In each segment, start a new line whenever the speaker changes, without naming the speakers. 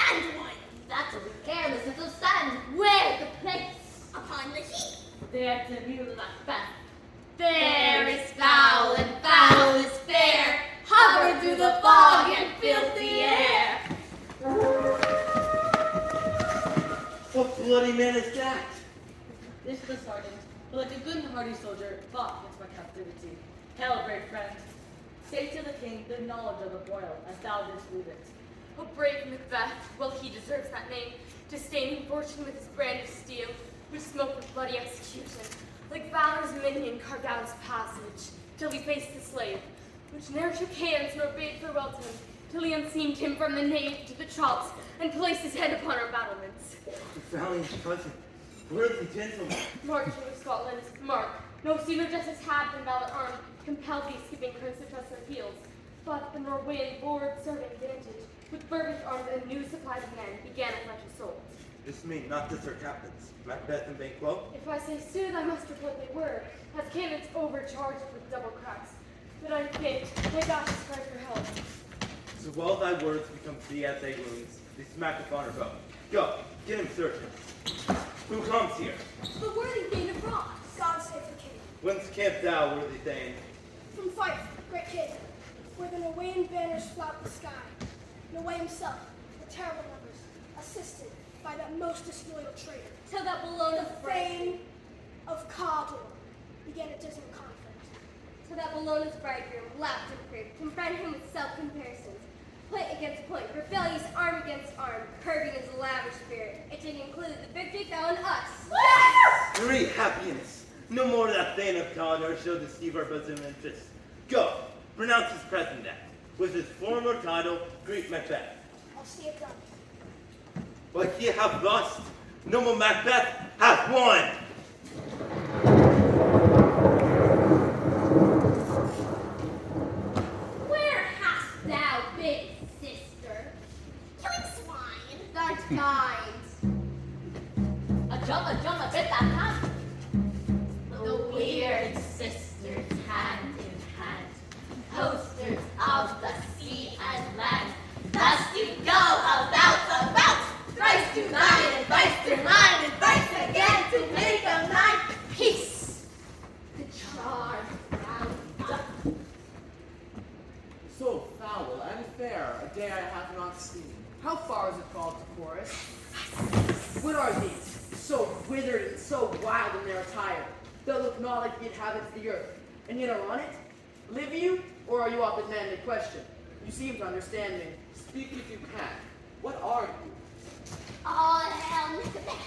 And wine.
That will be carelessness of sand. Where's the place?
Upon the heath.
There to view the Macbeth. Fair is foul and foul is fair. Hover through the fog and filthy air.
What bloody man is that?
This is the sergeant, who like a good and hearty soldier fought against my captivity. Hail, brave friend. Say to the king the knowledge of the broil, as thou didst leave it.
O brave Macbeth, well he deserves that name, disdaining fortune with his brand of steel, which smoke with bloody execution. Like valor's minion carved out his passage, till he faced the slave, which ne'er shook hands nor bade farewell to him, till he unseamed him from the nave to the troughs, and placed his head upon our battlements.
Valiant cousin, worthy gentleman.
Mark, King of Scotland, mark, no sooner justice had than valor armed, compelled these skipping crows to trust their heels. But the Norwegian lord serving advantage, with fervent arms and new supplies of men, began a fresh assault.
This mean not just our captains, Macbeth and Banquo?
If I say sooth, I must report they were, as cannons overcharged with double cracks. But I think my gosh is cry for help.
So well thy words become thee as thy wounds, they smack upon our bow. Go, get him searching. Who comes here?
The worthy Thane of Ross. God save the king.
Whence camp thou, worthy Thane?
From Fife, great king, where the Norwegian banners flout the sky. Norway himself, the terrible numbers, assisted by that most disloyal traitor.
Till that Bologna
The Thane of Cawdor began a dismal conflict.
Till that Bologna's bridegroom laughed and cribbed, confronted him with self-comparisons. Point against point, rebellious arm against arm, curbing his lavish spirit. It didn't include the victory fell on us.
Great happiness! No more that Thane of Cawdor shall deceive our bosom interests. Go, pronounce his present death. With his former title, greet Macbeth.
I'll see it done.
But ye have lost. Noble Macbeth hath won.
Where hast thou been, sister?
Killing swine.
That's kind. A bit that time. The weird sisters hand in hand, posters of the sea and land. Thus you go about, thrice to thine and thrice to mine, and thrice again to make a night peace. The charm round up.
So foul and fair a day I have not seen.
How far is it called to chorus? What are these? So withered and so wild in their attire, that look not like the inhabitants of the earth, and yet are on it? Live you, or are you up at manly question? You seem to understand me.
Speak if you can. What are you?
All hail Macbeth.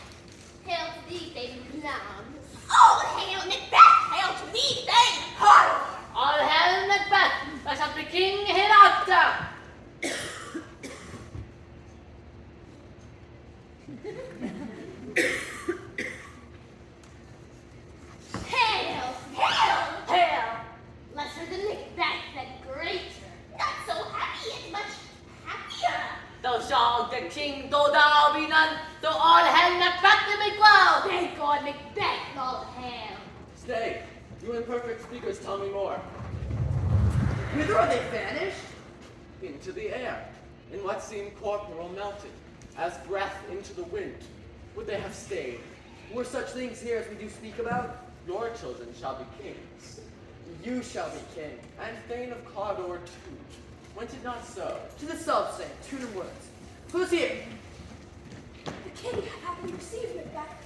Hail to thee, Thane Clown.
All hail Macbeth! Hail to thee, Thane Cawdor!
All hail Macbeth! Thou shalt be king hereafter!
Hail!
Hail!
Hail! Lesser than Macbeth and greater.
Not so happy and much happier.
Thou shalt the king, though thou be none, though all hail Macbeth and make well!
Thank God Macbeth all hail.
Stay. You imperfect speakers tell me more.
Whither are they vanished?
Into the air, in what seemed corporal melted, as breath into the wind. Would they have stayed?
Were such things here as we do speak about?
Your children shall be kings,
You shall be king.
and Thane of Cawdor too. Went it not so?
To the self-same, tune and words. Who's here?
The king happily received Macbeth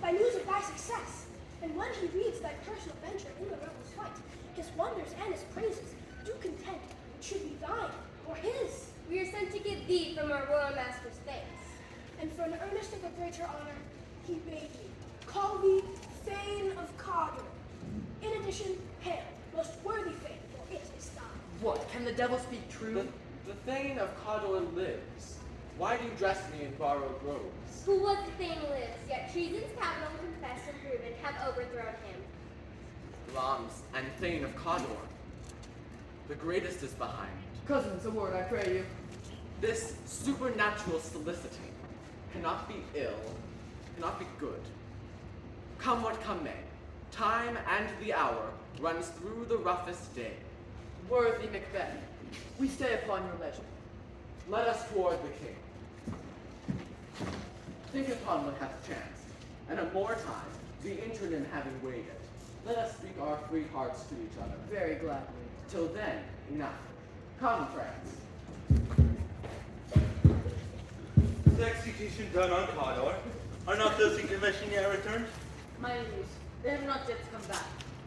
by news of thy success, and when he reads thy personal venture in the rebels' fight, his wonders and his praises do content it should be thine or his.
We are sent to give thee from our royal master's thanks.
And for an earnest of a greater honor, he bade me call thee Thane of Cawdor. In addition, hail, most worthy Thane, for it is thine.
What, can the devil speak true?
The Thane of Cawdor lives. Why do you dress me in borrowed robes?
Who was the Thane lives, yet treason's capital confessed and proven have overthrown him.
Lams and Thane of Cawdor. The greatest is behind.
Cousins, a word, I pray you.
This supernatural soliciting cannot be ill, cannot be good. Come what come may, time and the hour runs through the roughest day.
Worthy Macbeth, we stay upon your leisure.
Let us toward the king. Think upon what hath chanced, and a more time, the internim having waited. Let us speak our free hearts to each other.
Very gladly.
Till then, enough. Come, friends.
The execution done on Cawdor. Are not those in commission yet returned?
My news, they have not yet come back,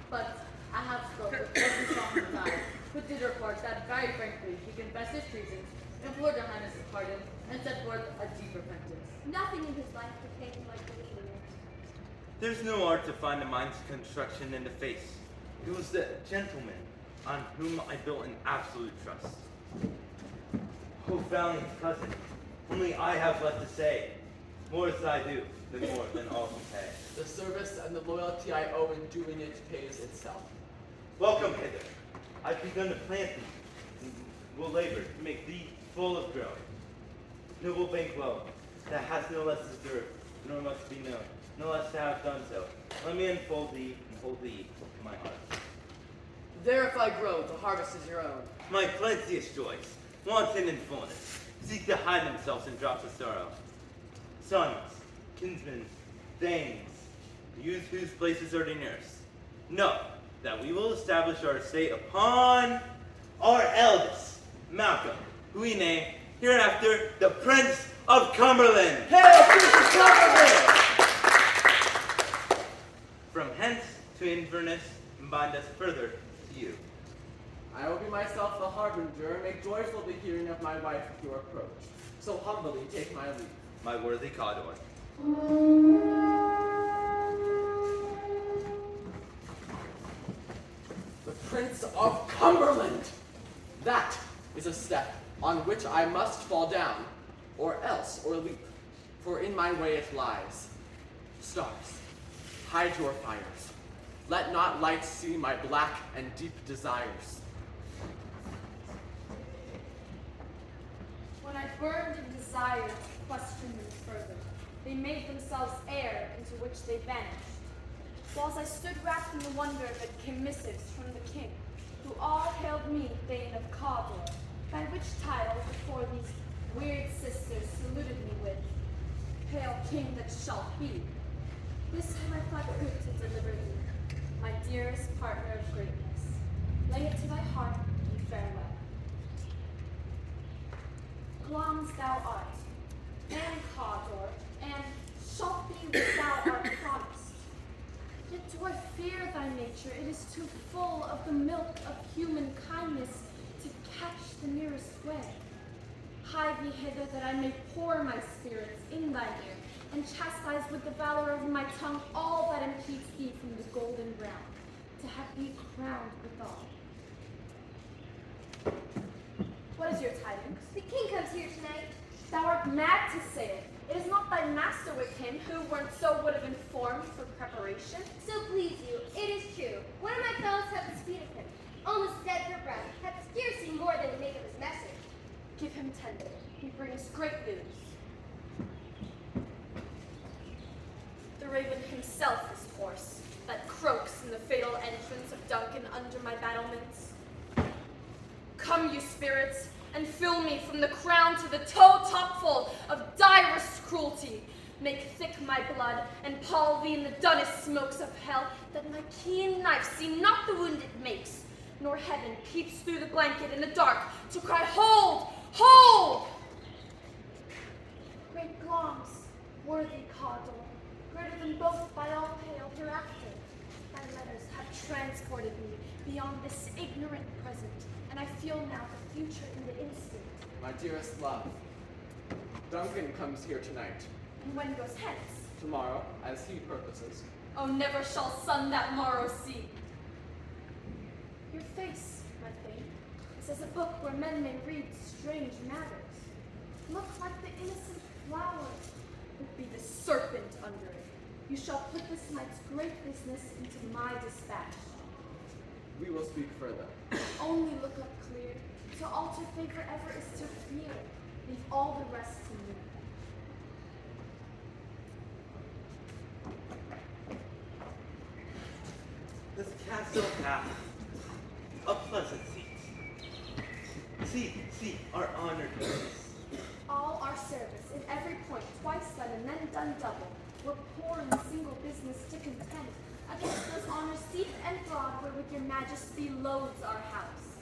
but I have spoken with every song of time, who did report that very frankly he confessed his treasons, implored your highness's pardon, and set forth a deep repentance.
Nothing in his life became like believing it.
There's no art to find a mind's construction in the face. It was the gentleman on whom I built an absolute trust. Oh, valiant cousin, only I have left to say. More as I do, than more than all can pay.
The service and the loyalty I owe in doing it pays itself.
Welcome hither. I've begun to plant thee, and will labor to make thee full of growth. Noble Banquo, that has no less deserved, nor must be known, no less to have done so. Let me unfold thee and hold thee to my heart.
There if I grow, the harvest is your own.
My plenteous joys, wanton in fullness, seek to hide themselves in drops of sorrow. Sons, kinsmen, thanes, youth whose places are nearest, know that we will establish our estate upon our eldest, Malcolm, who we name hereafter the Prince of Cumberland.
Hail, Prince of Cumberland!
From hence to Inverness, and bind us further to you.
I will be myself the harbinger, and make joyful the hearing of my wife at your approach. So humbly take my leave.
My worthy Cawdor.
The Prince of Cumberland! That is a step on which I must fall down, or else or leap, for in my way it lies. Stars, hide your fires. Let not light see my black and deep desires.
When I burned in desire to question them further, they made themselves air into which they vanished. Whilst I stood wrapped in the wonder that came missives from the king, who all hailed me Thane of Cawdor, by which title before these weird sisters saluted me with, Hail King that shalt be. This time I thought good to deliver thee, my dearest partner of greatness. Lay it to thy heart and farewell. Glom's thou art, and Cawdor, and shalt be what thou art promised. Yet do I fear thy nature, it is too full of the milk of human kindness to catch the nearest way. Hie thee hither that I may pour my spirits in thine ear, and chastise with the valor of my tongue all that impedes thee from the golden ground, to have thee crowned withal. What is your tidings?
The king comes here tonight.
Thou art mad to say it. It is not thy master with him, who weren't so would have informed for preparation.
So please you, it is true. One of my fellows had the speed of him, almost dead for breath, had scarcely more than to make of his message.
Give him tender. He brings great news. The raven himself is hoarse, that croaks in the fatal entrance of Duncan under my battlements. Come, you spirits, and fill me from the crown to the toe topful of direst cruelty. Make thick my blood, and pall thee in the dunnest smokes of hell, that my keen knife see not the wound it makes, nor heaven peeps through the blanket in the dark to cry, Hold! Hold! Great Gloms, worthy Cawdor, greater than both by all hail hereafter. Thy letters have transported me beyond this ignorant present, and I feel now the future in the instant.
My dearest love, Duncan comes here tonight.
And when goes hence?
Tomorrow, as he purposes.
Oh, never shall sun that morrow see. Your face, my Thane, is as a book where men may read strange matters. Look like the innocent flower, but be the serpent under it. You shall put this night's great business into my dispatch.
We will speak further.
Only look up clear. To alter favor ever is to fear. Leave all the rest to me.
This castle hath a pleasant seat. See, our honored guests.
All our service in every point twice thy
done and then done double. We're poor in single business to content. Against those honors deep and broad, where with your majesty loads our house.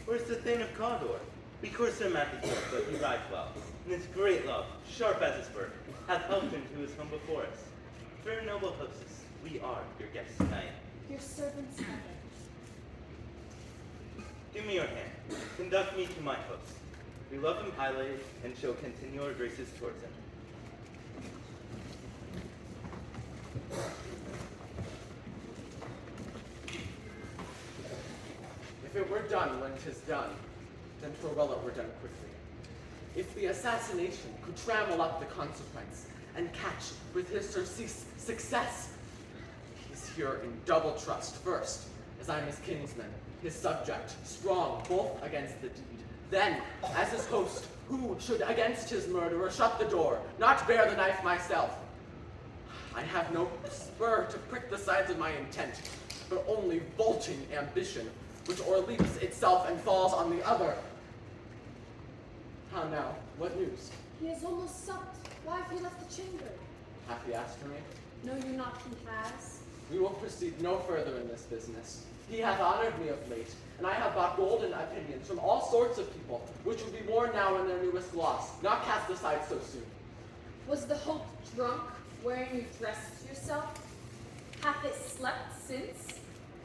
Where's the Thane of Cawdor? Because Sir Matthew took, but he rides well, and his great love, sharp as his bird, hath helped him to his home before us. Fair noble hostess, we are your guests tonight.
Your servants have it.
Give me your hand. Conduct me to my host. We love him highly and shall continue our graces towards him.
If it were done when 'tis done, then 'twere well it were done quickly. If the assassination could trammel up the consequence and catch with his surcease success, he's here in double trust. First, as I'm his kinsman, his subject, strong both against the deed. Then, as his host, who should against his murderer shut the door, not bear the knife myself. I have no spur to prick the sides of my intent, but only vaulting ambition, which o'erleaps itself and falls on the other. How now? What news?
He has almost supped. Why have you left the chamber?
Hath he asked for me?
Know you not he has?
We will proceed no further in this business. He hath honored me of late, and I have bought golden opinions from all sorts of people, which would be worn now in their newest gloss, not cast aside so soon.
Was the hope drunk, wherein you dressed yourself? Hath it slept since?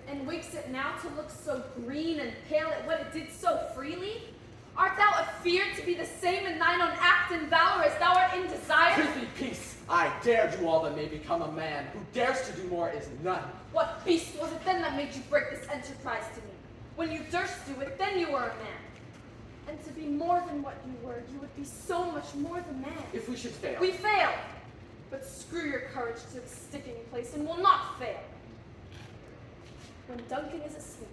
And wakes it now to look so green and pale at what it did so freely? Art thou afeard to be the same in thine own act and valor as thou art in desire?
Prithee, peace! I dare do all that may become a man. Who dares to do more is none.
What beast was it then that made you break this enterprise to me? When you durst do it, then you were a man. And to be more than what you were, you would be so much more than man.
If we should fail.
We fail! But screw your courage to the sticking place and will not fail. When Duncan is asleep,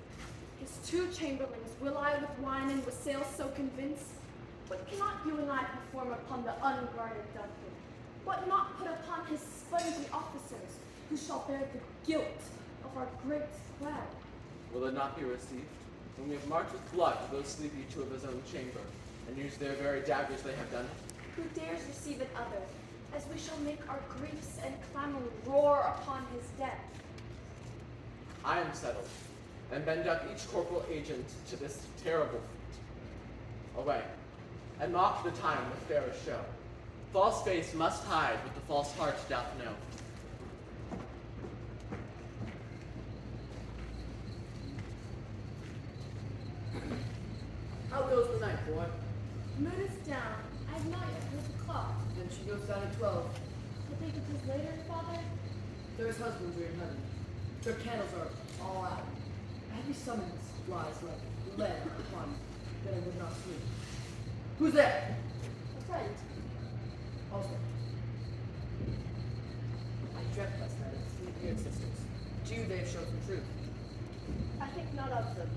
his two chamberlains will I with wine and wassail so convince. What cannot you and I perform upon the unguarded Duncan? What not put upon his spongy officers, who shall bear the guilt of our great square?
Will it not be received? When we have marked with blood those sleepy two of his own chamber, and used their very daggers they have done?
Who dares receive it other, as we shall make our griefs and clamor roar upon his death?
I am settled, and bend up each corporal agent to this terrible feat. Away, and mock the time with fairest show. False face must hide what the false heart doth know.
How goes the night, boy?
Moon is down. I have not yet heard the clock.
Then she goes down at 12.
I think it is later, Father.
There's husbandry in heaven. Their candles are all out. A heavy summons lies like lead upon me, that I would not sleep. Who's there?
A friend.
Also. I dreamt last night of 3 beard sisters. To you they have shown some truth.
I think not of them.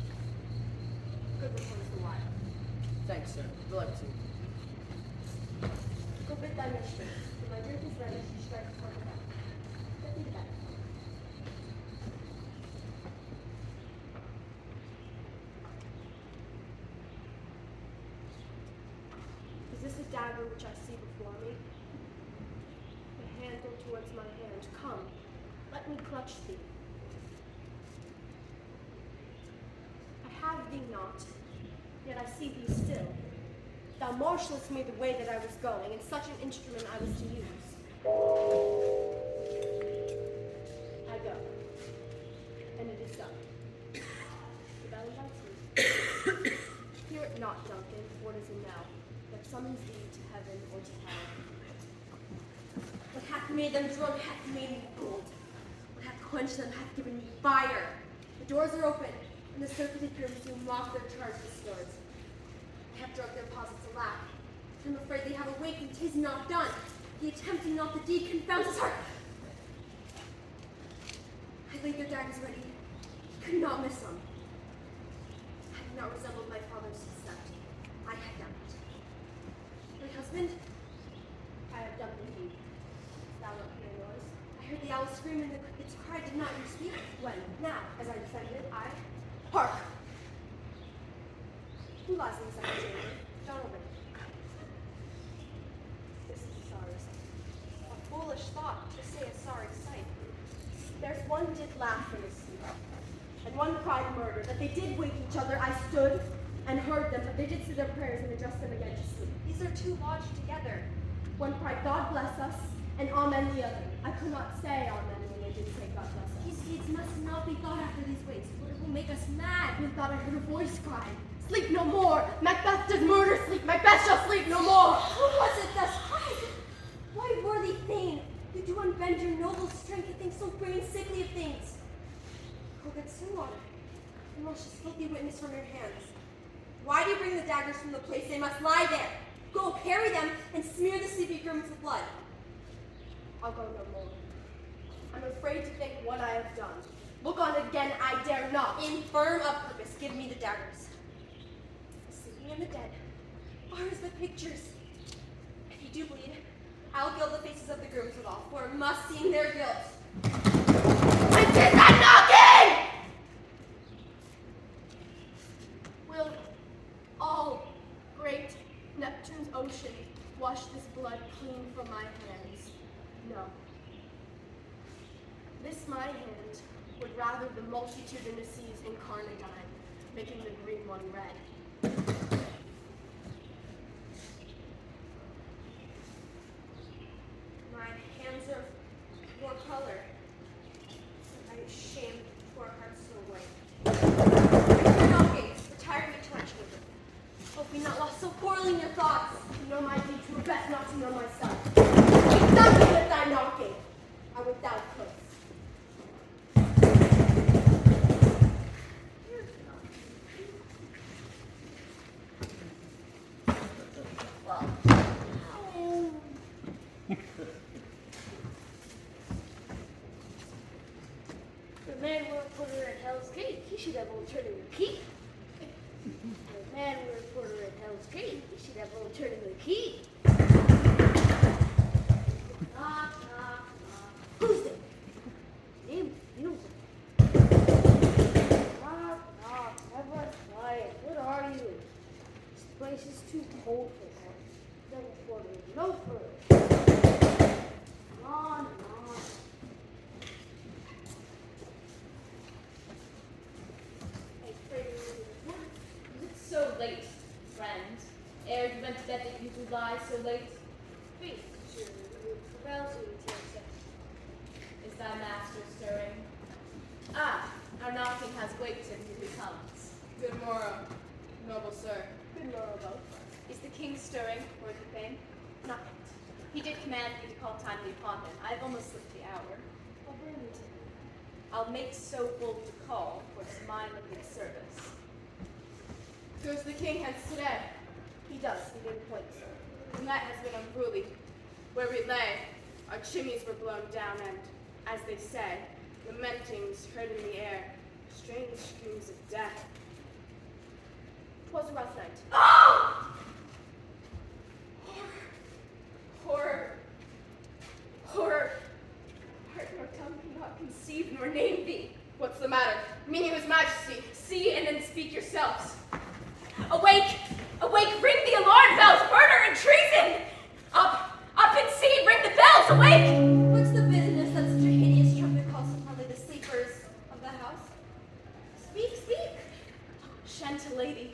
Good report is the wire.
Thanks, sir. Delight to.
Go bid thy mistress. When my drink is ready, she strikes upon the back. Get me to bed. Is this the dagger which I see before me? The handle towards my hand. Come, let me clutch thee. I have thee not, yet I see thee still. Thou marshalest me the way that I was going, and such an instrument I was to use. I go, and it is done. The bell invites me. Hear it not, Duncan, for it is a knell that summons thee to heaven or to hell. What hath made them drunk hath made me bold. What hath quenched them hath given me fire. The doors are open, and the surfeited fumes do mock their charged with swords. They have drunk their posits a laugh. I'm afraid they have awakened, 'tis not done. The attempting not the deed confounds his heart. I laid their daggers ready. Could not miss them. I had not resembled my father's sect. I had done it. My husband, I have done the deed. Thou not hear noise. I heard the owl scream and the crickets cry. Did not you speak? When? Now, as I defended, I... Hark! Who lies in the second chamber? Donovan. This is the sorrows. foolish thought to say a sorry sight. There's one did laugh in his sleep, and one cried murder. That they did wake each other, I stood and heard them, but they did say their prayers and adjust them again to sleep.
These are two lodged together.
One cried, God bless us, and amen the other. I could not say amen when they did say God bless us.
These deeds must not be thought after these ways, for it will make us mad.
Methought I heard a voice cry, sleep no more. Macbeth does murder sleep. Macbeth shall sleep no more.
Who was it thus cried? Why, worthy Thane, you do unbend your noble strength to think so brain sickly of things? Go get some water, and wash this filthy witness from your hands. Why do you bring the daggers from the place? They must lie there. Go, carry them, and smear the sleepy grooms with blood. I'll go no more. I'm afraid to think what I have done. Look on it again, I dare not. Infirm of purpose, give me the daggers. The sleeping and the dead, far as the pictures. If you do bleed, I'll gild the faces of the grooms with all, for it must seem their guilt. I did that knocking! Will all great Neptune's ocean wash this blood clean from my hands? No. This my hand would rather the multitudinous seas incarnadine, making the green one red. My hands are your color. I am ashamed to our hearts so white. Knocking, retire me to my chamber. Hope we not lost so poorly in your thoughts. To know my deeds were best not to know myself. Make nothing with thy knocking. I would thou couldst.
The man were a porter at Hell's Gate. He should have alternative key. The man were a porter at Hell's Gate. He should have alternative key. Knock, knock, knock. Who's there? Name you. Knock, knock. Everyone's quiet. What are you? This place is too cold for him. Then the porter is no further. Come on, come on.
Is it so late, friend? Ere you went to bed that you do lie so late?
Please, sure, rouse you to your sense.
Is thy master stirring? Ah, our knocking has waked him, here he comes.
Good morrow, noble sir.
Good morrow, both.
Is the king stirring, worthy Thane?
Not yet.
He did command me to call timely upon him. I have almost slipped the hour.
I'll bring you to him.
I'll make so bold to call, for 'tis mine of good service. Goes the king hence today?
He does. He didn't point.
The night has been unruly. Where we lay, our chimneys were blown down, and, as they say, lamentings heard in the air, strange screams of death.
'Twas a rough night.
Horror! Horror! Heart nor tongue cannot conceive nor name thee. What's the matter? Meaning his majesty. See and then speak yourselves. Awake! Awake! Ring the alarm bells! Murder and treason! Up! Up and see! Ring the bells! Awake!
What's the business that such a hideous trumpet calls upon the sleepers of the house? Speak, speak!
Gentle lady,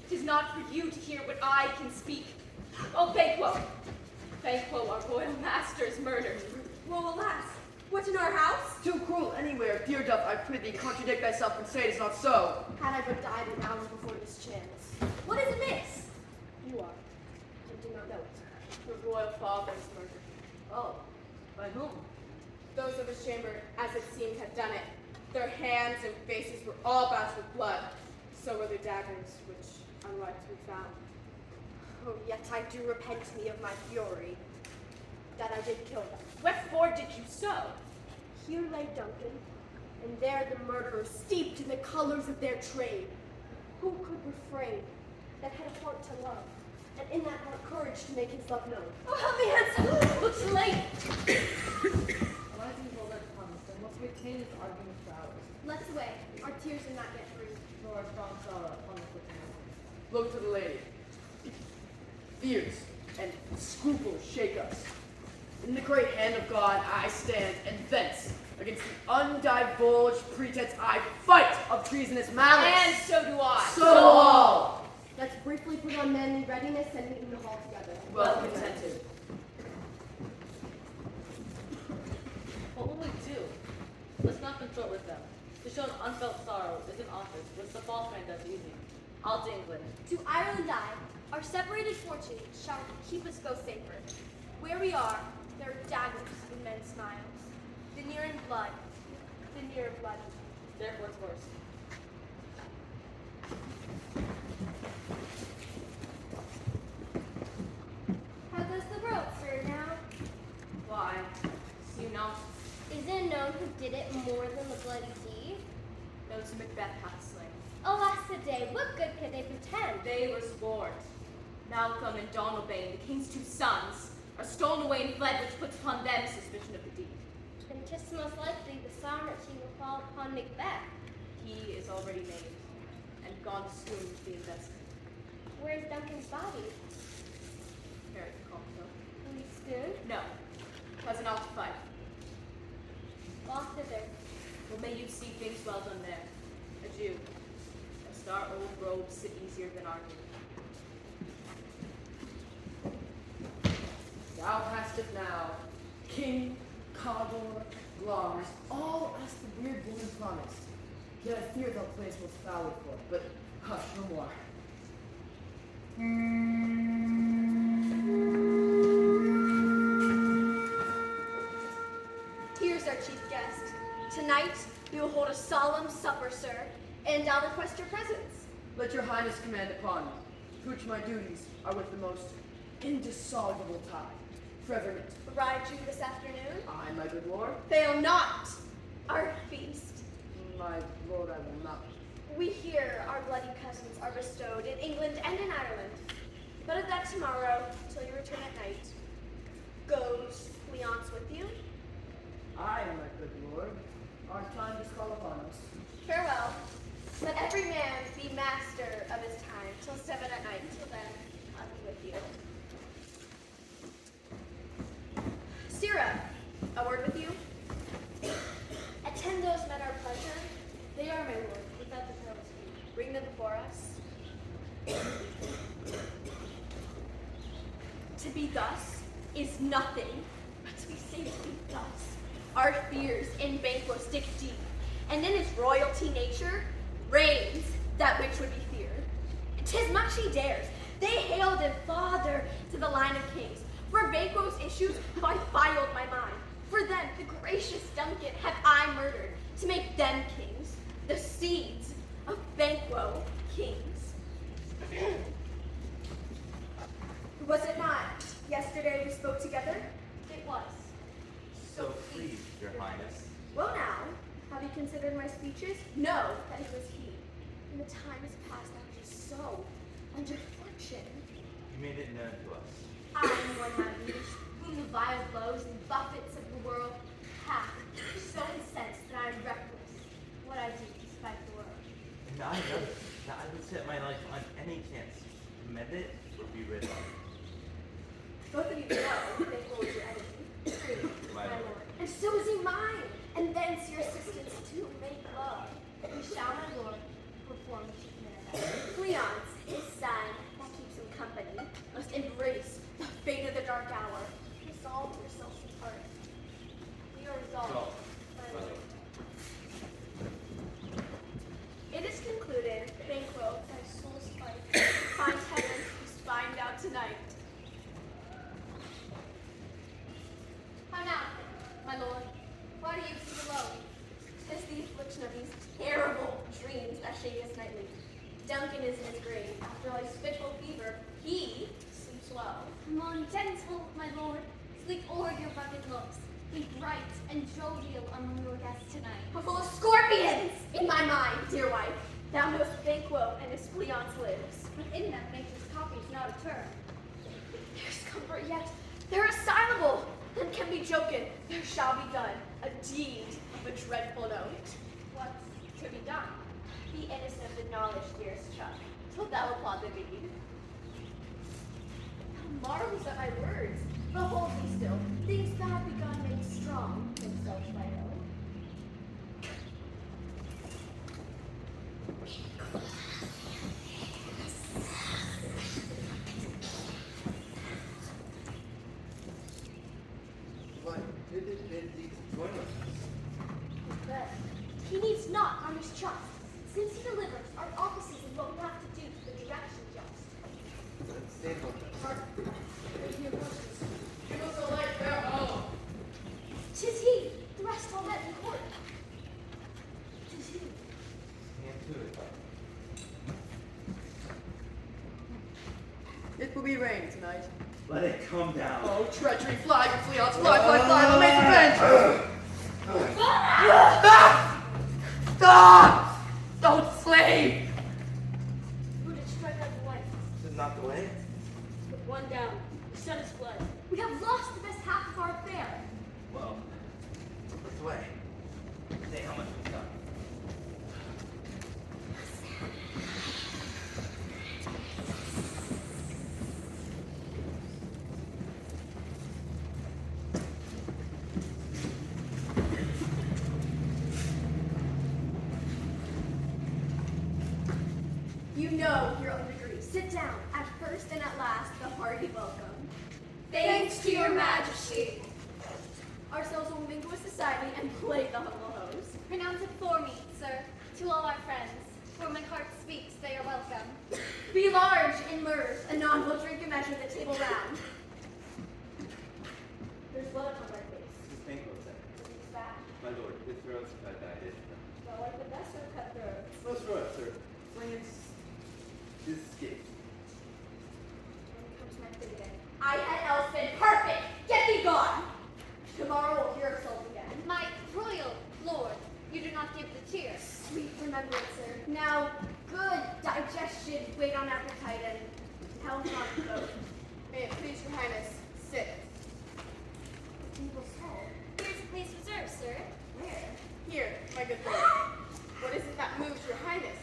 'tis not for you to hear what I can speak. Oh, Banquo! Banquo, our royal master is murdered.
Woe, alas! What, in our house?
Too cruel anywhere, dear doth, I prithee, contradict thyself and say it is not so.
Had I but died an hour before this chance.
What is amiss?
You are. I do not know it.
The royal father is murdered.
Oh, by whom?
Those of his chamber, as it seemed, had done it. Their hands and faces were all bathed with blood. So were the daggers, which unrightly found.
Oh, yet I do repent me of my fury, that I did kill them.
Wherefore did you so?
Here lay Duncan, and there the murderers, steeped in the colors of their trade. Who could refrain, that had a heart to love, and in that heart courage to make his love known?
Oh, help me, handsome!
Looks late!
Arising will let promise, and must retain his argument for hours,
Let's away. Our tears are not yet free.
nor our strong sorrow upon the quick hand.
Look to the lady. Fears and scruples shake us. In the great hand of God I stand, and thence, against the undivulged pretense I fight of treasonous malice.
And so do I.
So all.
Let's briefly put on manly readiness and meet in the hall together.
Well contented.
What will we do? Let's not consort with them. To show an unfelt sorrow is an office which the false man does easy. I'll to England.
To Ireland I, our separated fortunes shall keep us both safer. Where we are, there are daggers in men's smiles. The near in blood, the near bloody.
Therefore it's worse.
How goes the world, sir, now?
Why? See you not?
Is it known who did it more than the bloody deed?
Those who Macbeth hath slain.
Alas the day, what good could they pretend?
They were sport. Malcolm and Donalbain, the king's two sons, are stolen away and fled, which puts upon them suspicion of the deed.
And 'tis most likely the sovereignty will fall upon Macbeth.
He is already named, and gone soon with the investment.
Where's Duncan's body?
Harry Compton.
Will he spoon?
No, cousin ought to fight.
Walk thither.
Well, may you see things well done there. Adieu. Lest our old robes sit easier than our new.
Thou hast it now. King, Commodore, Glamis, all as the weird woman promised. Yet I fear thou playest most foully for it, but hush, no more.
Here's our chief guest. Tonight, we will hold a solemn supper, sir, and I'll request your presence.
Let your highness command upon me, to which my duties are with the most indissoluble tie. Forever knit.
Ride you this afternoon?
I, my good lord.
Fail not our feast.
My lord, I will not.
We hear our bloody cousins are bestowed in England and in Ireland. But of that tomorrow, till you return at night. Goes Leonce with you?
I, my good lord. Our time does call upon us.
Farewell. Let every man be master of his time till 7 at night. Till then, I'll be with you. Sirrah, a word with you. Attend those men our pleasure. They are my lord, without the perilous fee. Bring them before us. To be thus is nothing, but to be said to be thus. Our fears in Banquo stick deep, and in his royalty nature reigns that which would be feared. 'Tis much he dares. They hailed him father to the line of kings. For Banquo's issues have I filed my mind. For them, the gracious Duncan, have I murdered, to make them kings, the seeds of Banquo kings. Was it not yesterday we spoke together? It was.
So pleased, your highness.
Well now, have you considered my speeches? Know that it was he. And the time has passed that which is so under affliction.
You made it known to us.
I am one my liege, whom the vile blows and buffets of the world have so incensed that I am reckless what I do despite the world.
And I know that I would set my life on any chance to commend it or be rid of.
Both of you know that Banquo is your enemy. True,
My lord.
And so is he mine. And thence your assistance to make love. We shall, my lord, perform the chief manner. Leonce, his son, that keeps him company, must embrace the fate of the dark hour. Resolve yourselves to part. We are resolved, my lord. It is concluded, Banquo, thy soul's fight, finds heaven whose find out tonight. How now, my lord? Why do you keep alone? 'Tis the affliction of these terrible dreams that shake us nightly. Duncan is in his grave. After all his fitful fever, he sleeps well.
Mon gentle, my lord, sleep o'er your rugged looks. Be bright and jovial among your guests tonight.
Full of scorpions in my mind, dear wife. Thou knowest Banquo and his Leonce lives.
But in them nature's copy is not a term.
There's comfort yet. They're assailable. None can be joken. There shall be done a deed of a dreadful note.
What's to be done?
Be innocent of the knowledge, dearest Chuck, till thou applaud the deed. Thou marvels at my words. Behold me still. Things
Why did Dietz join with us?
But he needs not our mistrust, since he delivers our offices and what we have to do to the direction just.
Let's stay with us.
Give us a light there. Oh.
'Tis he, the rest all met in court. 'Tis he.
Stand to it.
It will be rain tonight.
Let it come down.
Oh, treachery, fly, you flee on, fly, fly, fly, the maid's revenge! Ah! Don't slay!
Who did strike out the light?
This is not the way.
Put one down. The sun is blood. We have lost the best half of our affair.
Well, this way. Say how much we've done.
You know your own degree. Sit down. At first and at last, the hearty welcome.
Thanks to your majesty.
Ourselves will mingle with society and play the humble host.
Pronounce it for me, sir, to all our friends. For my heart speaks, they are welcome.
Be large in mirth, anon we'll drink and measure the table round. There's blood on my face.
This banquet set.
It's back.
My lord, his throat's cut out.
Well, like the best of cutthroats.
Most for us, sir. France is escaped.
When it comes to my fit again. I had else been perfect. Get thee gone. Tomorrow we'll hear ourselves again.
My royal lord, you do not give the cheer.
Sweet remembrance, sir. Now, good digestion, wait on appetite, and health on both.
May it please your highness, sit.
The table's full.
Here's a place reserved, sir.
Where?
Here, my good lord. What is it that moves your highness?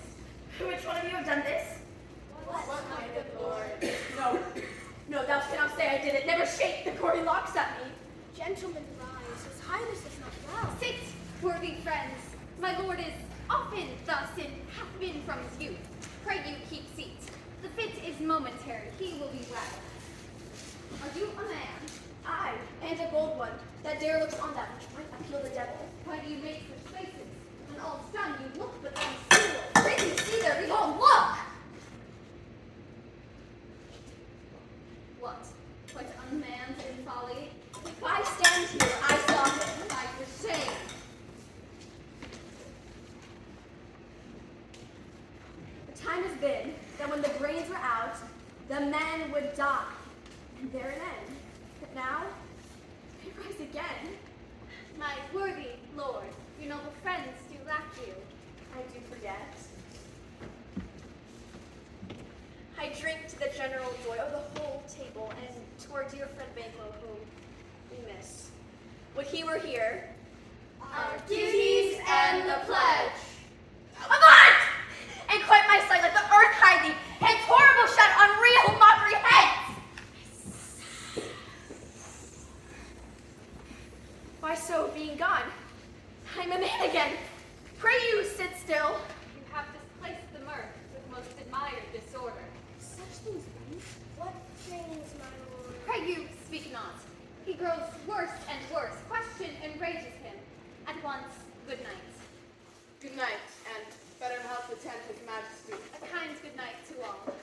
Which one of you have done this?
What, my good lord?
No, thou cannot say I did it. Never shake the gory locks at me. Gentlemen, rise. His highness is not well.
Sit, worthy friends. My lord is often thus and hath been from his youth. Pray you keep seat. The fit is momentary. He will be well. Are you a man?
Aye, and a gold one. That dare looks on that which might appeal the devil.
Why do you make such faces? When all's done, you look but unsealed.
Prithee, see there, behold, look!
What? Quite unmanned in folly?
If I stand here, I saw him.
By for shame.
The time has been that when the brains were out, the men would die. And there an end. But now, they rise again.
My worthy lord, your noble friends do lack you.
I do forget. I drink to the general joy of the whole table and to our dear friend Banquo, whom we miss. Would he were here.
Our duties and the pledge.
Avaunt! And quite my sight, let the earth hide thee, and horrible shed unreal mockery heads! Why so, being gone, I'm a man again. Pray you sit still.
You have displaced the mirth with most admired disorder.
Such things, friends. What things, my lord?
Pray you speak not. He grows worse and worse. Question enrages him. At once, good night.
Good night, and better health attend his majesty.
A kind good night to all.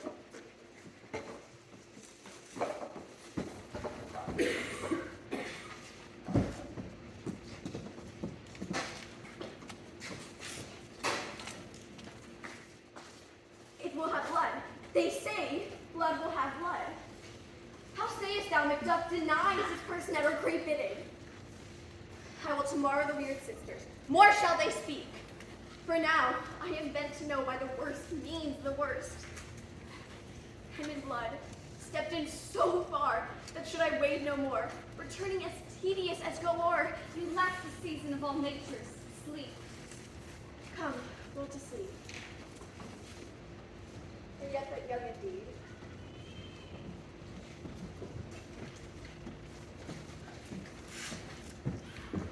It will have blood. They say blood will have blood. How sayest thou Macduff denies his person at her great bidding? I will tomorrow the weird sisters. More shall they speak. For now, I am bent to know why the worst means the worst. I'm in blood, stepped in so far that should I wade no more, returning as tedious as galore.
You lack the season of all nature's sleep.
Come, go to sleep. You're yet but young indeed.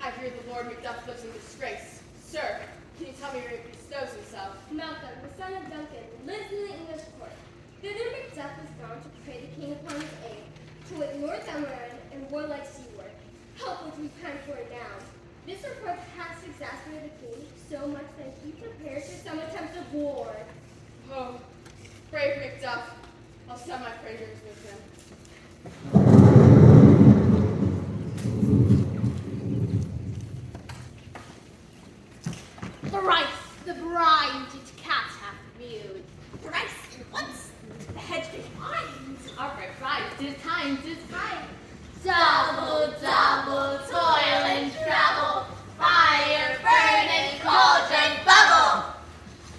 I hear the Lord Macduff lives in disgrace. Sir, can you tell me where he bestows himself?
Malcolm, the son of Duncan, lives in the English court. Thither Macduff is gone to pray the king upon his aid, to wit Northumberland and warlike seaward. Help would repent for it now. This report has exasperated the king so much that he prepares for some attempt of war.
Oh, brave Macduff. I'll send my prayers with him.
Thrice the brine did cat hath mewed. Thrice and once the hedge finds.
Our right, 'tis time, 'tis time.
Double, double, toil and trouble. Fire, burn, and cauldron bubble.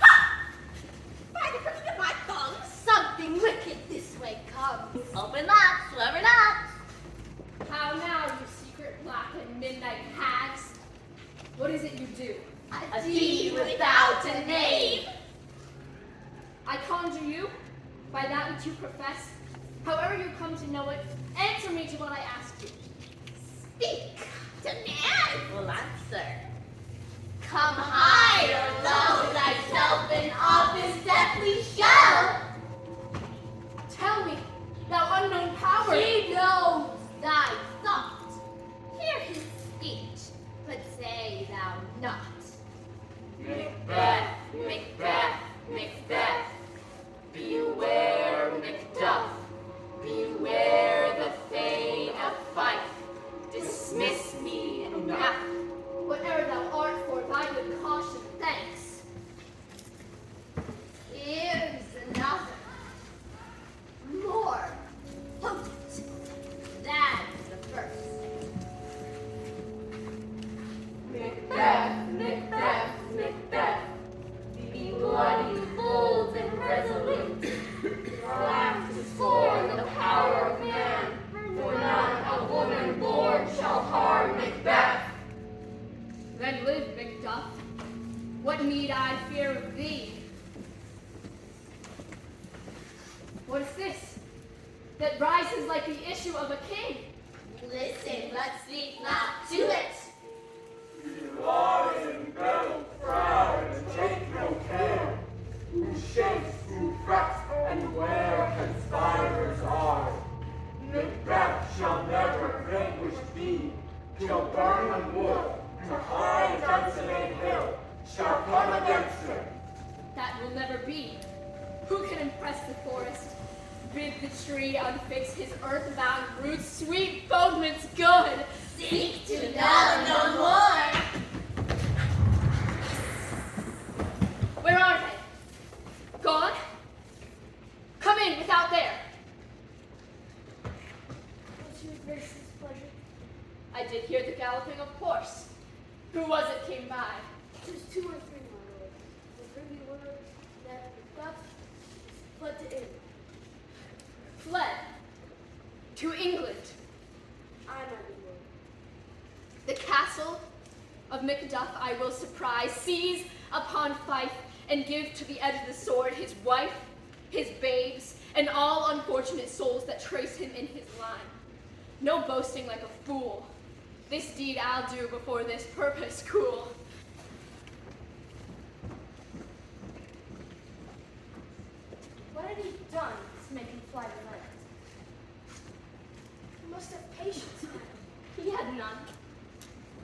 Ha! By the crooked of my thumb, something wicked this way comes. Open lots, whoever knocks.
How now, you secret black and midnight hags? What is it you do?
A deed without a name.
I conjure you, by that which you profess, however you come to know it, answer me to what I ask you.
Speak, demand will answer. Come high or low, thyself in office deathly show.
Tell me, thou unknown power.
He knows thy thought. Hear his speech, but say thou not. Macbeth, Macbeth, Macbeth. Beware Macduff. Beware the thane of fight. Dismiss me enough.
Whatever thou art for thy good caution, thanks.
Here's another. More potent than the first. Macbeth, Macbeth, Macbeth. Be bloody, bold, and resolute. Laugh to scorn the power of man, for none a woman born shall harm Macbeth.
Then live, Macduff. What need I fear of thee? What is this that rises like the issue of a king?
Listen, but speak not to it.
He lies in battle proud and take no care, who shakes, who frets, and where conspirators are. Macbeth shall never vanquished be, till Birnam wood, to high Dunsinane hill, shall come against him.
That will never be. Who can impress the forest? Bid the tree unfix his earthbound roots, sweet foeman's good.
Seek to know no more.
Where are they? Gone? Come in without there.
What's your grace's pleasure?
I did hear the galloping of horse. Who was it came by?
Just 2 or 3, my lord. The bring you word that Macbeth fled to England.
Fled. To England.
I, my lord.
The castle of Macduff I will surprise, seize upon Fife, and give to the edge of the sword his wife, his babes, and all unfortunate souls that trace him in his line. No boasting like a fool. This deed I'll do before this purpose cool.
What had he done to make him fly to land?
You must have patience, madam.
He had none.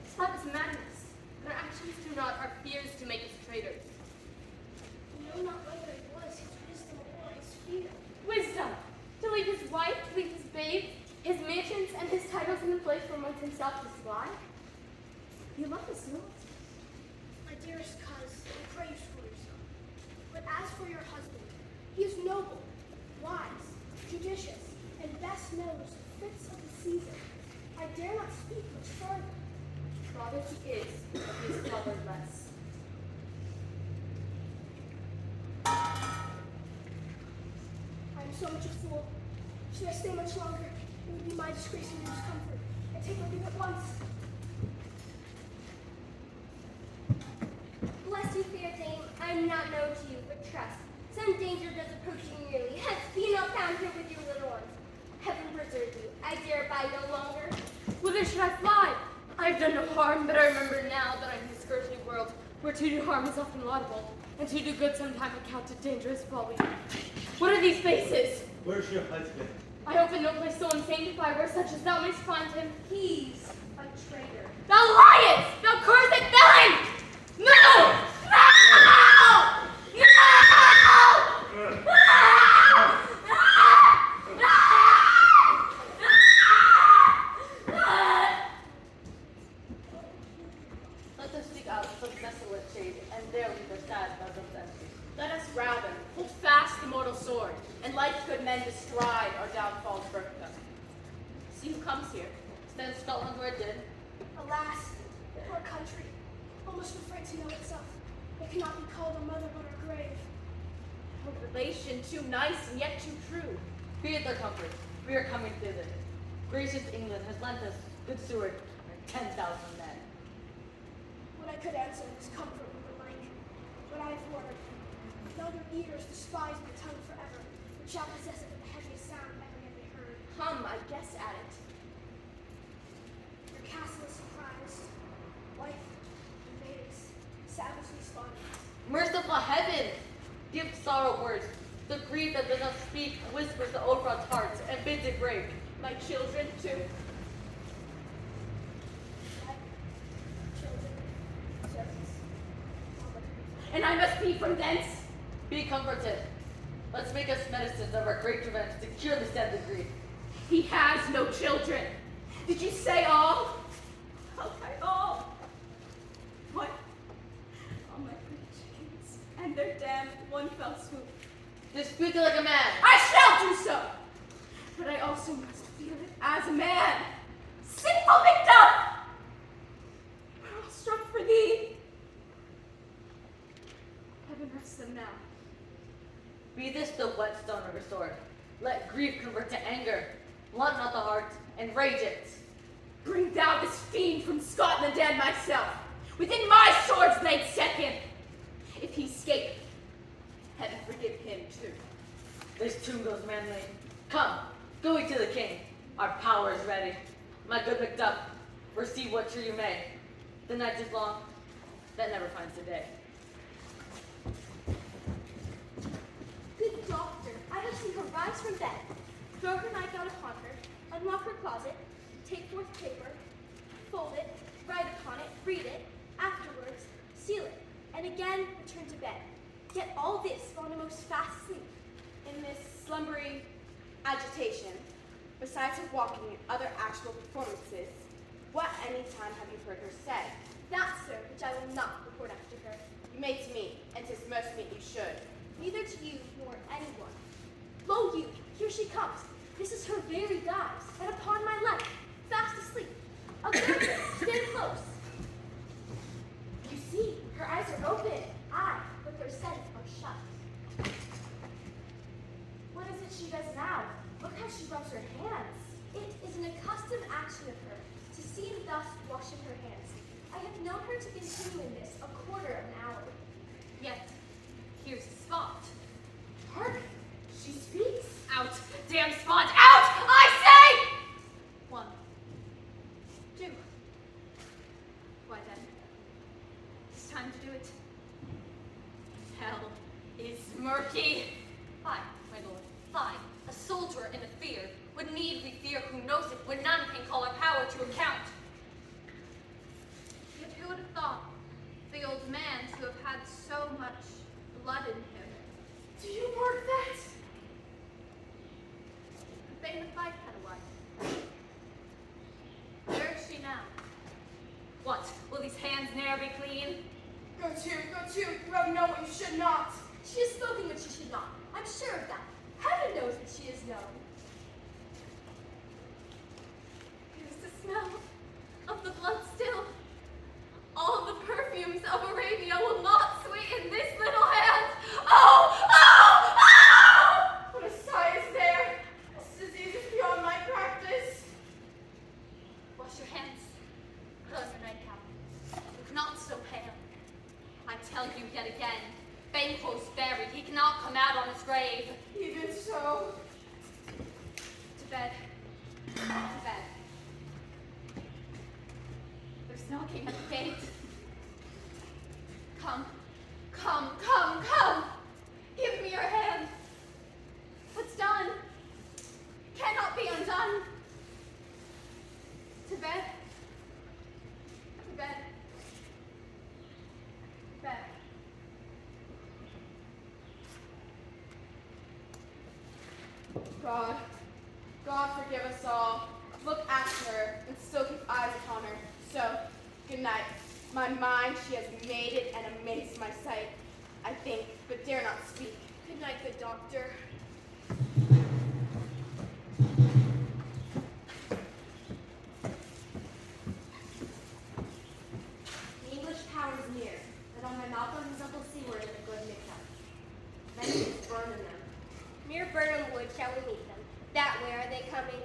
His thought is madness, and our actions do not our fears to make us traitors.
You know not whether it was his wisdom or his fear.
Wisdom! To leave his wife, to leave his babe, his mansions, and his titles in the place where once himself to slide. You love us not.
My dearest cuz, I pray you school yourself. But as for your husband, he is noble, wise, judicious, and best knows the fits of the season. I dare not speak much further.
Father he is, but he is fatherless.
I am so much a fool. Should I stay much longer, it would be my disgrace and your discomfort. I take my leave at once.
Bless you, fair dame. I am not known to you, but trust. Some danger does approach you nearly. Hence, be not found here with your little ones. Heaven preserve you. I dare abide no longer.
Whither should I fly? I have done no harm, but I remember now that I'm in this earthly world, where to do harm is often laudable, and to do good sometime accounted dangerous folly. What are these faces?
Where's your husband?
I hope in no place so unsanctified where such as thou mayst find him.
He's a
like good men bestride our downfall's birthday. See who comes here.
Stand Scotland where it did.
Alas, poor country, almost afraid to know itself. It cannot be called a mother but her grave.
A relation too nice and yet too true.
Be it their comfort, we are coming thither. Gracious England has lent us good steward and 10,000 men.
What I could answer is comfort with the like, but I have word. Though their ears despise my tongue forever, which shall possess it with the heaviest sound ever yet they heard.
I guess at it.
Your castle is surprised. Wife, invaders, savagely slaughtered.
Merciful heaven! Give sorrow words. The grief that does not speak whispers to Olfron's heart and bids it break.
My children, too.
Wife, children, servants, all but to be
And I must be from thence.
Be comforted. Let's make us medicines of our great revenge to cure this deadly grief.
He has no children. Did you say all? Okay, all. What? All my pretty chickens and their dam in one fell swoop.
Dispute it like a man.
I shall do so. But I also must feel it as a man. Sinful victim! Pearl struck for thee. Heaven rests them now.
Be this the whetstone of your sword. Let grief convert to anger. Blunt not the heart, and rage it.
Bring thou this fiend from Scotland and myself. Within my sword's blade set him. If he escape, heaven forgive him too.
This tomb goes manly. Come, go we to the king. Our power is ready. My good Macbeth, receive what cheer you may. The night is long, that never finds the day.
Good doctor, I have seen her rise from bed, throw her nightgown upon her, unlock her closet, take forth paper, fold it, write upon it, read it, afterwards seal it, and again return to bed. Yet all this while in a most fast sleep.
In this slumbering agitation, besides her walking and other actual performances, what any time have you heard her say?
That, sir, which I will not report after her,
You may to me, and 'tis most meet you should.
neither to you nor anyone. Lo you, here she comes. This is her very guise, and upon my life, fast asleep. Observe her, stand close. You see, her eyes are open, aye, but her senses are shut. What is it she does now? Look how she rubs her hands. It is an accustomed action of her to seem thus washing her hands. I have known her to continue in this a quarter of an hour.
Yet, here's a spot.
Hark! She speaks.
Out! Damn spot! Out! I say! 1, 2. Why then? It's time to do it. Hell is murky. Fie, my lord, fie. A soldier in a fear would need we fear who knows it when none can call our power to account.
Yet who would have thought the old man to have had so much blood in him?
Do you mark that?
Thane the Fife had a wife. Where is she now?
What, will these hands ne'er be clean?
Go to, you have known what you should not. She has spoken what she should not. I'm sure of that. Heaven knows what she has known.
Here's the smell of the blood still. All the perfumes of Arabia will not sweeten this little hand. Oh! Oh! Oh!
What a sigh is there. This disease is beyond my practice.
Wash your hands. Put on your nightcap. Look not so pale. I tell you yet again, Banquo's buried. He cannot come out on his grave.
Even so.
To bed. To bed.
There's knocking at the gate. Come, come, come, come! Give me your hand. What's done cannot be undone.
To bed. To bed. To bed.
God forgive us all. Look after her, and still keep eyes upon her. So, good night. My mind she has made it, and amazed my sight. I think, but dare not speak.
Good night, good doctor.
shall we meet them? That way are they coming?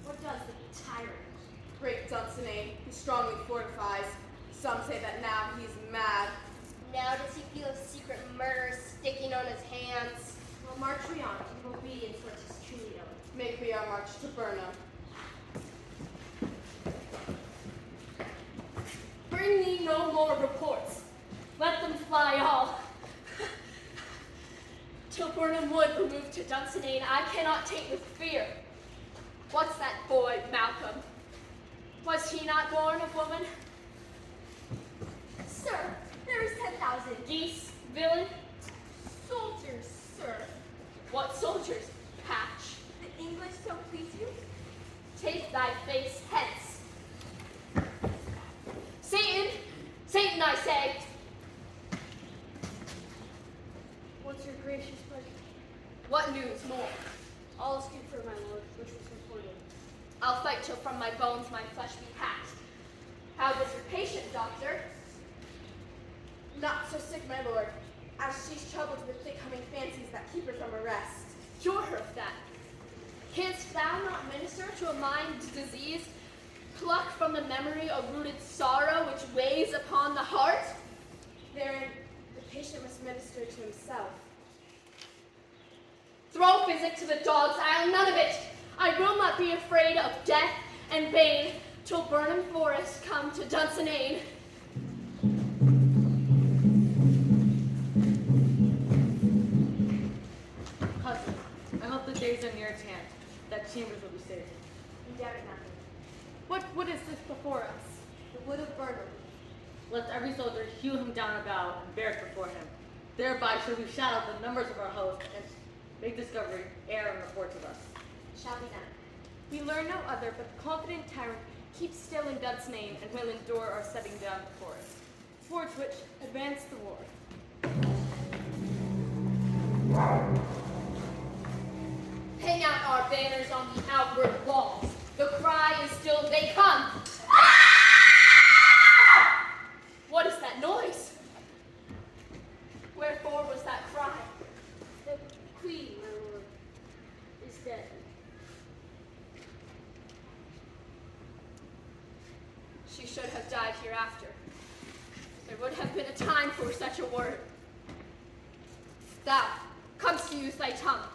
What does the tyrant?
Great Dunsinane, who strongly fortifies. Some say that now he's mad.
Now does he feel a secret murder sticking on his hands?
Well, march we on, in obedience to what is truly known.
Make we our march to Burnham.
Bring me no more reports. Let them fly all. Till Burnham Wood removed to Dunsinane, I cannot take with fear. What's that boy, Malcolm? Was he not born of woman?
Sir, there is 10,000.
Geese, villain?
Soldiers, sir.
What soldiers? Patch.
The English don't please you?
Take thy face hence. Satan! Satan, I say!
What's your gracious pleasure?
What news more?
All is good for my lord, which was reported.
I'll fight till from my bones my flesh be hacked. How does your patient, doctor?
Not so sick, my lord, as she's troubled with thick humming fancies that keep her from arrest.
Cure her of that. Canst thou not minister to a mind diseased, pluck from the memory a rooted sorrow which weighs upon the heart?
Therein, the patient must minister to himself.
Throw physic to the dogs, I'll none of it. I will not be afraid of death and bane till Burnham Forest come to Dunsinane.
Cousin, I hope the days are near at hand, that chambers will be safe.
We doubt it nothing. What is this before us? The wood of Burnham.
Let every soldier hew him down about and bear it before him. Thereby shall we shadow the numbers of our host and make discovery, air and reports of us.
Shall be done.
We learn no other, but the confident tyrant keeps still in Dunsinane and will endure our setting down before us, towards which advance the war. Hang out our banners on the outward walls. The cry is still, they come! What is that noise? Wherefore was that cry?
The queen, my lord, is dead.
She should have died hereafter. There would have been a time for such a word. Thou, comest to use thy tongue.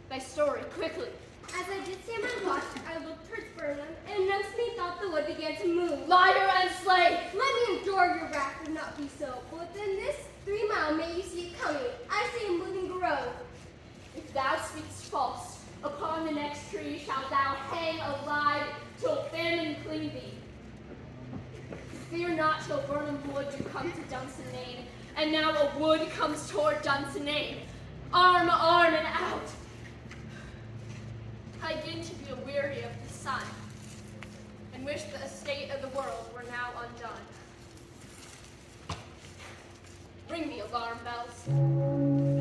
Thy story, quickly.
As I did stand my watch, I looked towards Burnham, and next methought the wood began to move.
Liar and slave!
Let me endure your wrath would not be so, but within this 3 mile may you see it coming. I see a moving grove.
If thou speakst false, upon the next tree shalt thou hang alive till famine cling thee. Fear not till Burnham Wood do come to Dunsinane, and now a wood comes toward Dunsinane. Arm, and out. I begin to be weary of the sun, and wish the estate of the world were now undone. Ring the alarm bells.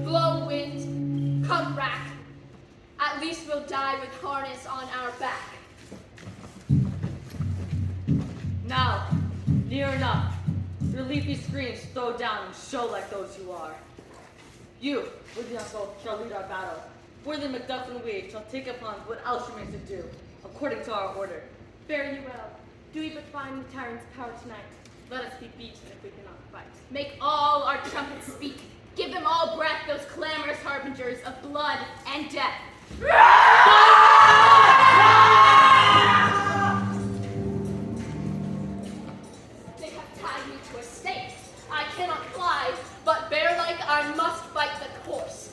Blow wind, come rack. At least we'll die with harness on our back.
Now, near enough. Your leafy screens throw down and show like those you are. You, with the uncle, shall lead our battle. Worthy Macduff and we shall take upon what else remains to do, according to our order.
Fare you well. Do we but find the tyrant's power tonight?
Let us be beaten if we cannot fight. Make all our trumpets speak. Give them all breath, those clamorous harbingers of blood and death. They have tied me to a stake. I cannot fly, but bear-like I must fight the course.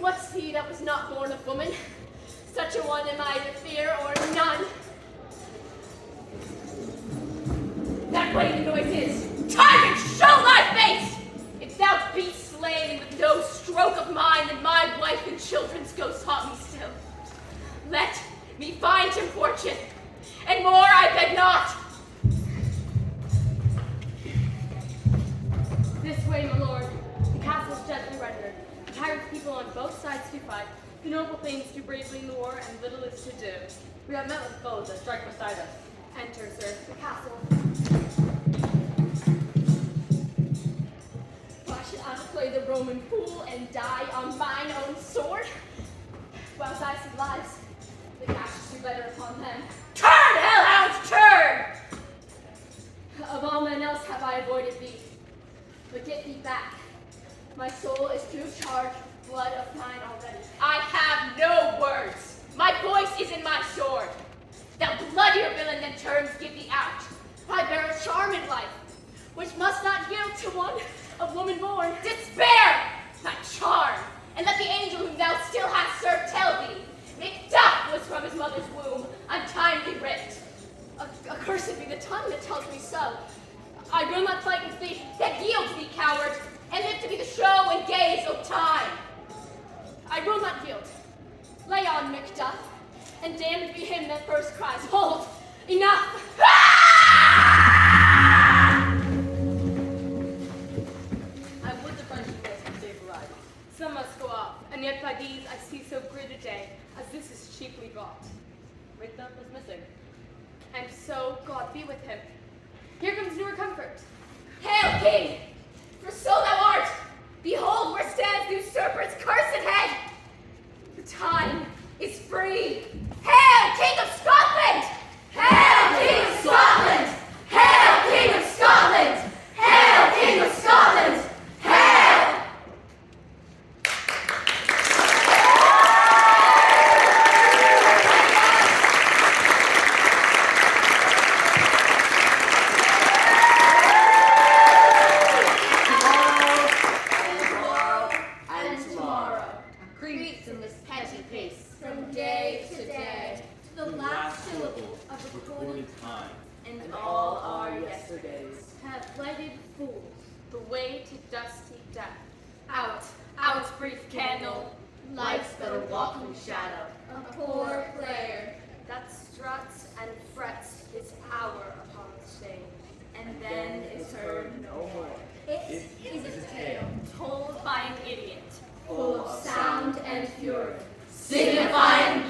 What's he that was not born of woman? Such a one am I to fear or none. That way the noise is. Tyrant, show thy face! If thou be slain with no stroke of mine, then my wife and children's ghosts haunt me still. Let me find him fortune, and more I beg not.
This way, my lord. The castle's gently rendered. The tyrant's people on both sides do fight. The noble things do bravely in the war, and little is to do.
We have met with foes that strike beside us.
Enter, sir, the castle. Why should I play the Roman fool and die on mine own sword?
back. My soul is too charged, blood of mine already. I have no words. My voice is in my sword. The bloodier villain than terms give thee out. I bear a charm in life, which must not yield to one of woman born. Despair thy charm, and let the angel whom thou still hast served tell thee, Macbeth was from his mother's womb, untimely ripped. Accursed be the tongue that tells me so. I will not fight with thee, that yields thee, coward, and live to be the show and gaze of time. I will not yield. Lay on, Macduff, and damned be him that first cries, hold, enough!
I would the French place could save variety.
Some must go off, and yet by these I see so great a day, as this is cheaply bought.
Macbeth is missing.
And so God be with him. Here comes newer comfort.
Hail, King! For so thou art! Behold where stands the usurper's cursed head! The time is free! Hail, King of Scotland! Hail, King of Scotland! Hail, King of Scotland! Hail, King of Scotland! Hail!
Creeps in this petty pace.
From day to day,
To the last syllable of recorded
time.
And all our yesterdays.
have lighted fools.
The way to dusty death.
Out, out, brief candle.
Life's but a walking shadow.
A poor player.
That struts and frets his hour upon the stage.
And then is heard no more.
It is a tale
Told by an idiot.
full of sound and fury.
Signifying